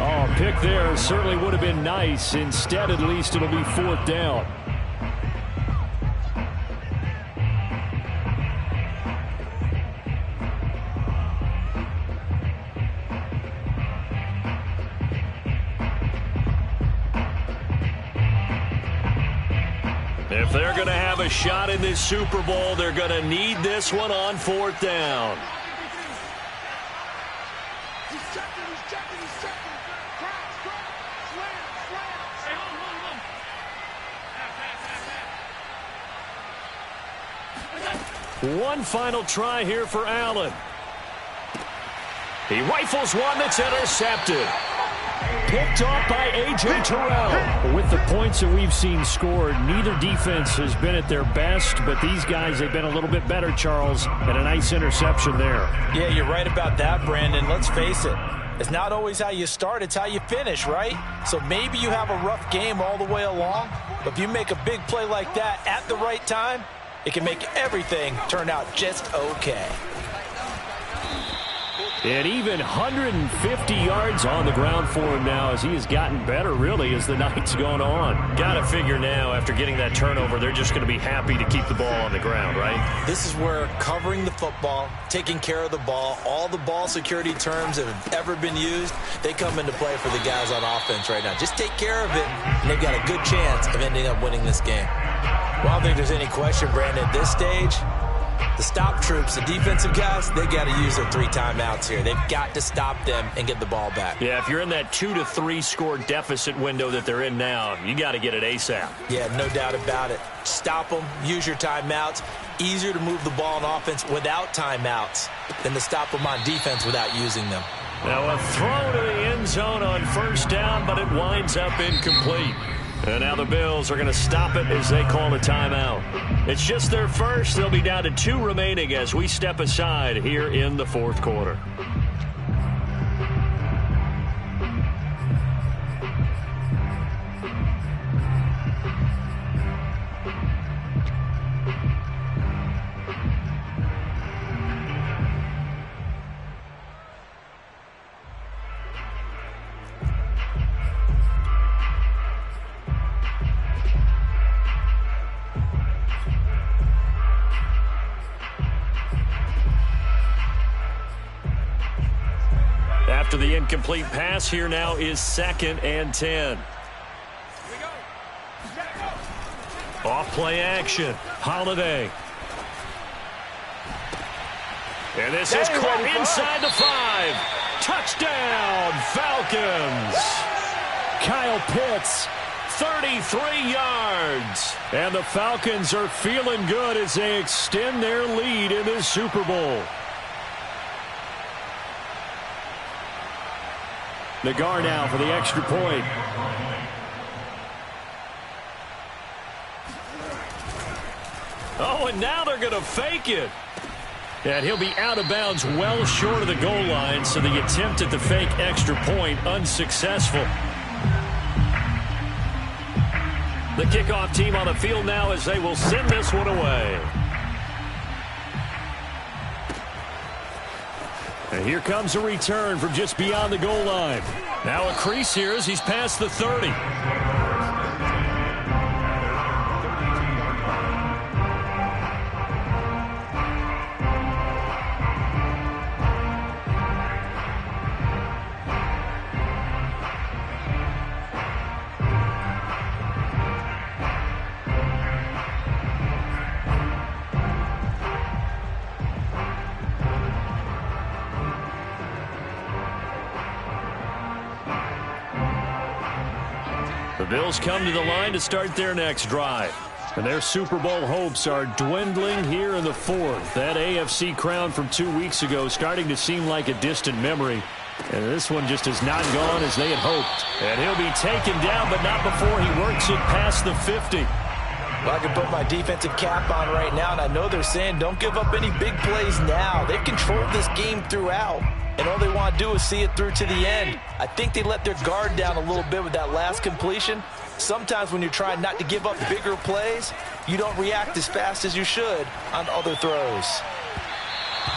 Oh, pick there certainly would have been nice. Instead, at least it'll be 4th down. If they're going to have a shot in this Super Bowl, they're going to need this one on 4th down. One final try here for Allen. He rifles one that's intercepted. Picked off by A.J. Terrell. With the points that we've seen scored, neither defense has been at their best, but these guys have been a little bit better, Charles, and a nice interception there. Yeah, you're right about that, Brandon. Let's face it. It's not always how you start, it's how you finish, right? So maybe you have a rough game all the way along, but if you make a big play like that at the right time, it can make everything turn out just okay. And even 150 yards on the ground for him now as he has gotten better, really, as the night's gone on. Got to figure now, after getting that turnover, they're just going to be happy to keep the ball on the ground, right? This is where covering the football, taking care of the ball, all the ball security terms that have ever been used, they come into play for the guys on offense right now. Just take care of it, and they've got a good chance of ending up winning this game. Well, I don't think there's any question, Brandon, at this stage, the stop troops, the defensive guys, they got to use their 3 timeouts here. They've got to stop them and get the ball back. Yeah, if you're in that 2 to 3 score deficit window that they're in now, you got to get it ASAP. Yeah, no doubt about it. Stop them, use your timeouts. Easier to move the ball on offense without timeouts than to stop them on defense without using them. Now a throw to the end zone on 1st down, but it winds up incomplete. And now the Bills are going to stop it as they call a timeout. It's just their first. They'll be down to 2 remaining as we step aside here in the 4th quarter. After the incomplete pass, here now is 2nd and 10. Off play action. Holiday. And this is caught inside the 5. Touchdown, Falcons. Kyle Pitts, 33 yards. And the Falcons are feeling good as they extend their lead in this Super Bowl. Nagar now for the extra point. Oh, and now they're going to fake it. And he'll be out of bounds well short of the goal line, so the attempt at the fake extra point unsuccessful. The kickoff team on the field now as they will send this one away. And here comes a return from just beyond the goal line. Now a crease here as he's past the 30. The Bills come to the line to start their next drive. And their Super Bowl hopes are dwindling here in the fourth. That AFC crown from 2 weeks ago starting to seem like a distant memory. And this one just has not gone as they had hoped. And he'll be taken down, but not before he works it past the 50. Well, I can put my defensive cap on right now, and I know they're saying don't give up any big plays now. They've controlled this game throughout, and all they want to do is see it through to the end. I think they let their guard down a little bit with that last completion. Sometimes when you're trying not to give up bigger plays, you don't react as fast as you should on other throws.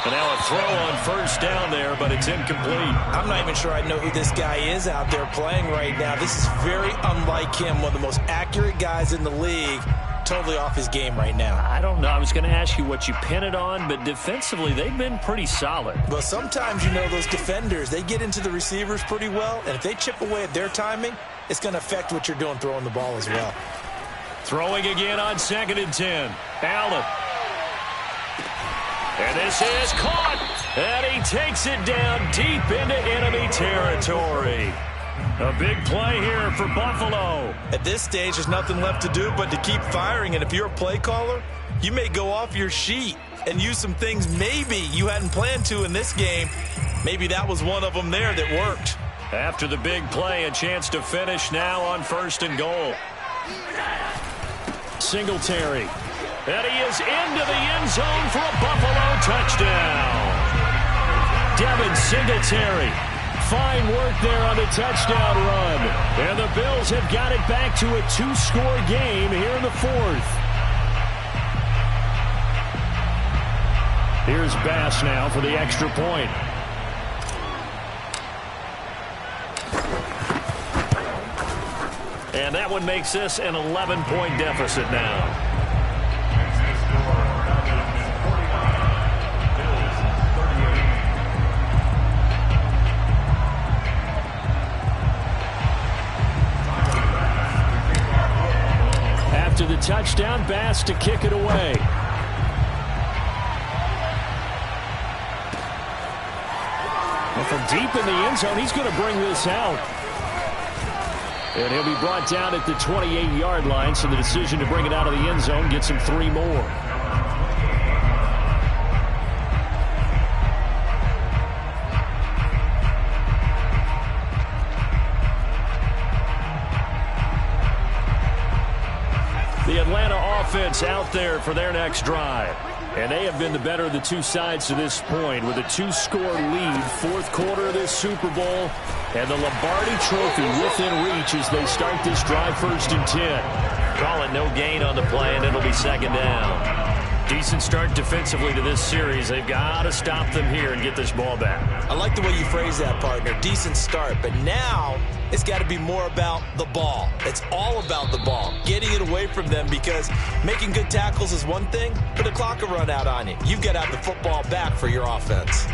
And now a throw on first down there, but it's incomplete. I'm not even sure I know who this guy is out there playing right now. This is very unlike him, one of the most accurate guys in the league. Totally off his game right now. I don't know. I was going to ask you what you pin it on, but defensively, they've been pretty solid. Well, sometimes, you know, those defenders, they get into the receivers pretty well, and if they chip away at their timing, it's going to affect what you're doing throwing the ball as well. Throwing again on 2nd and 10. Allen. And this is caught. And he takes it down deep into enemy territory. A big play here for Buffalo. At this stage, there's nothing left to do but to keep firing. And if you're a play caller, you may go off your sheet and use some things maybe you hadn't planned to in this game. Maybe that was one of them there that worked. After the big play, a chance to finish now on 1st and goal. Singletary. And he is into the end zone for a Buffalo touchdown. Devin Singletary. Fine work there on the touchdown run. And the Bills have got it back to a 2-score game here in the fourth. Here's Bass now for the extra point. And that one makes this an 11-point deficit now. After the touchdown, Bass to kick it away. Well, from deep in the end zone, he's going to bring this out. And he'll be brought down at the 28-yard line, so the decision to bring it out of the end zone gets him 3 more. The Atlanta offense out there for their next drive. And they have been the better of the two sides to this point with a 2-score lead, 4th quarter of this Super Bowl. And the Lombardi Trophy within reach as they start this drive 1st and 10. Call it no gain on the play, and it'll be 2nd down. Decent start defensively to this series. They've got to stop them here and get this ball back. I like the way you phrase that, partner. Decent start, but now it's got to be more about the ball. It's all about the ball, getting it away from them, because making good tackles is one thing, but the clock will run out on you. You've got to have the football back for your offense.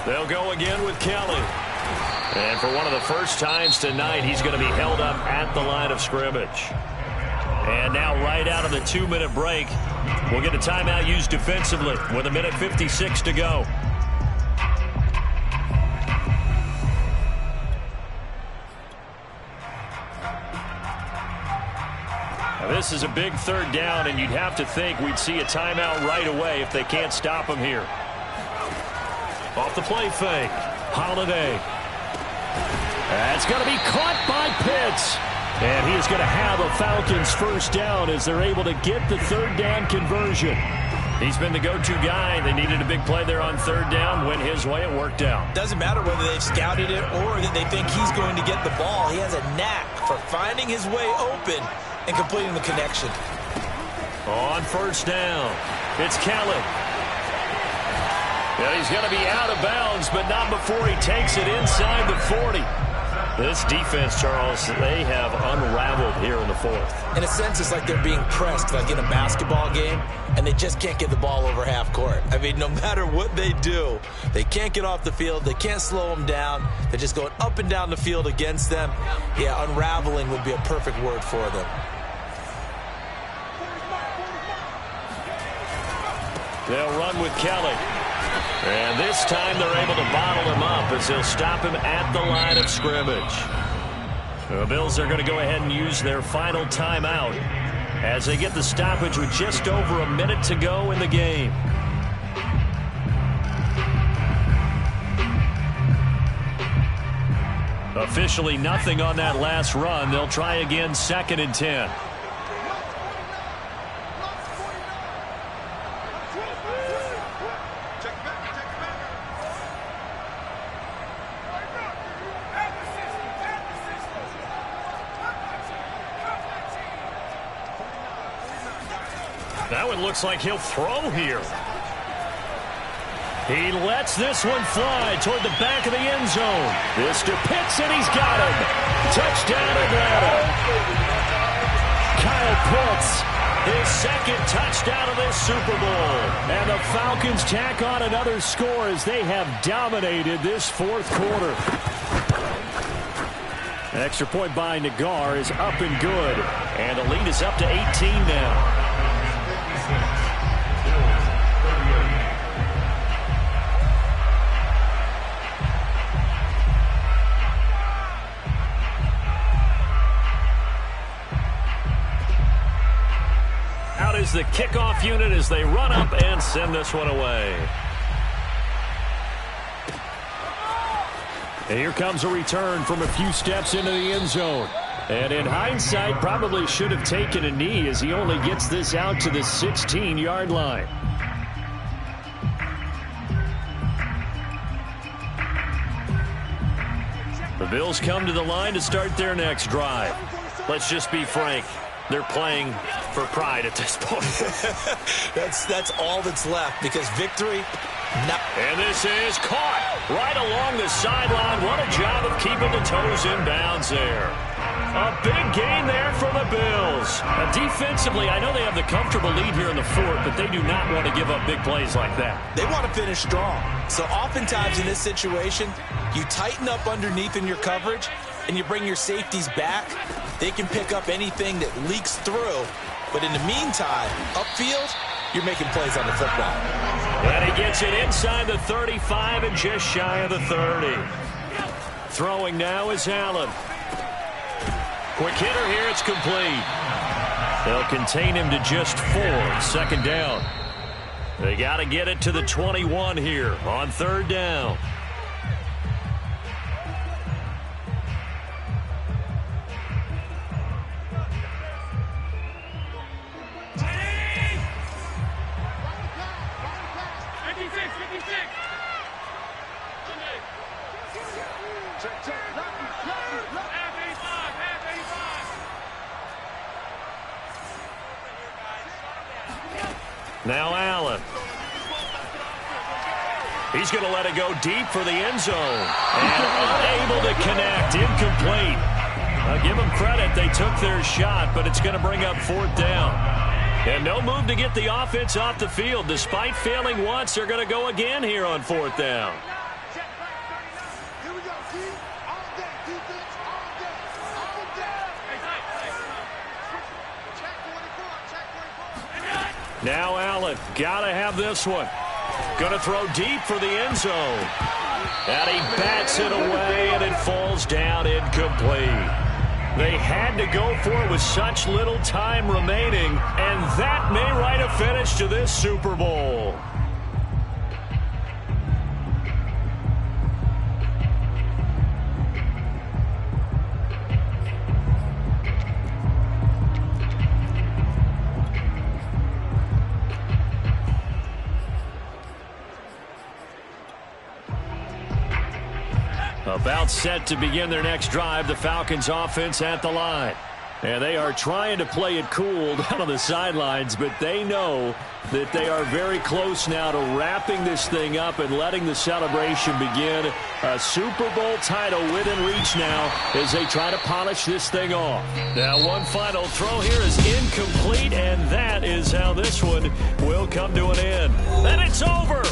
They'll go again with Kelly. And for one of the first times tonight, he's going to be held up at the line of scrimmage. And now right out of the 2-minute break, we'll get a timeout used defensively with 1:56 to go. Now, this is a big third down, and you'd have to think we'd see a timeout right away if they can't stop him here. Off the play fake. Holiday. That's going to be caught by Pitts. And he is going to have a Falcons first down as they're able to get the third down conversion. He's been the go-to guy. They needed a big play there on third down. Went his way. It worked out. Doesn't matter whether they've scouted it or that they think he's going to get the ball. He has a knack for finding his way open and completing the connection. On first down, it's Kelly. Yeah, he's going to be out of bounds, but not before he takes it inside the 40. This defense, Charles, they have unraveled here in the fourth. In a sense, it's like they're being pressed, like in a basketball game, and they just can't get the ball over half court. I mean, no matter what they do, they can't get off the field. They can't slow them down. They're just going up and down the field against them. Yeah, unraveling would be a perfect word for them. They'll run with Kelly. And this time they're able to bottle him up as they'll stop him at the line of scrimmage. The Bills are going to go ahead and use their final timeout as they get the stoppage with just over a minute to go in the game. Officially nothing on that last run. They'll try again, 2nd and 10. That one looks like he'll throw here. He lets this one fly toward the back of the end zone. This to Pitts, and he's got him. Touchdown, Atlanta. Kyle Pitts, his 2nd touchdown of this Super Bowl. And the Falcons tack on another score as they have dominated this fourth quarter. An extra point by Nagar is up and good. And the lead is up to 18 now. Out is the kickoff unit as they run up and send this one away. And here comes a return from a few steps into the end zone. And in hindsight, probably should have taken a knee as he only gets this out to the 16-yard line. The Bills come to the line to start their next drive. Let's just be frank. They're playing for pride at this point. That's all that's left because victory. And this is caught right along the sideline. What a job of keeping the toes in bounds there. A big gain there for the Bills. Defensively, I know they have the comfortable lead here in the fourth, but they do not want to give up big plays like that. They want to finish strong. So oftentimes in this situation, you tighten up underneath in your coverage and you bring your safeties back. They can pick up anything that leaks through. But in the meantime, upfield, you're making plays on the football. And he gets it inside the 35 and just shy of the 30. Throwing now is Allen. Quick hitter here, it's complete. They'll contain him to just 4, 2nd down. They got to get it to the 21 here on 3rd down. Now Allen. He's going to let it go deep for the end zone. And unable to connect. Incomplete. I'll give them credit. They took their shot, but it's going to bring up 4th down. And no move to get the offense off the field. Despite failing once, they're going to go again here on 4th down. Now Allen, gotta have this one. Gonna throw deep for the end zone. And he bats it away, and it falls down incomplete. They had to go for it with such little time remaining, and that may write a finish to this Super Bowl. About set to begin their next drive, the Falcons offense at the line. And they are trying to play it cool down on the sidelines, but they know that they are very close now to wrapping this thing up and letting the celebration begin. A Super Bowl title within reach now as they try to polish this thing off. Now one final throw here is incomplete, and that is how this one will come to an end. And it's over.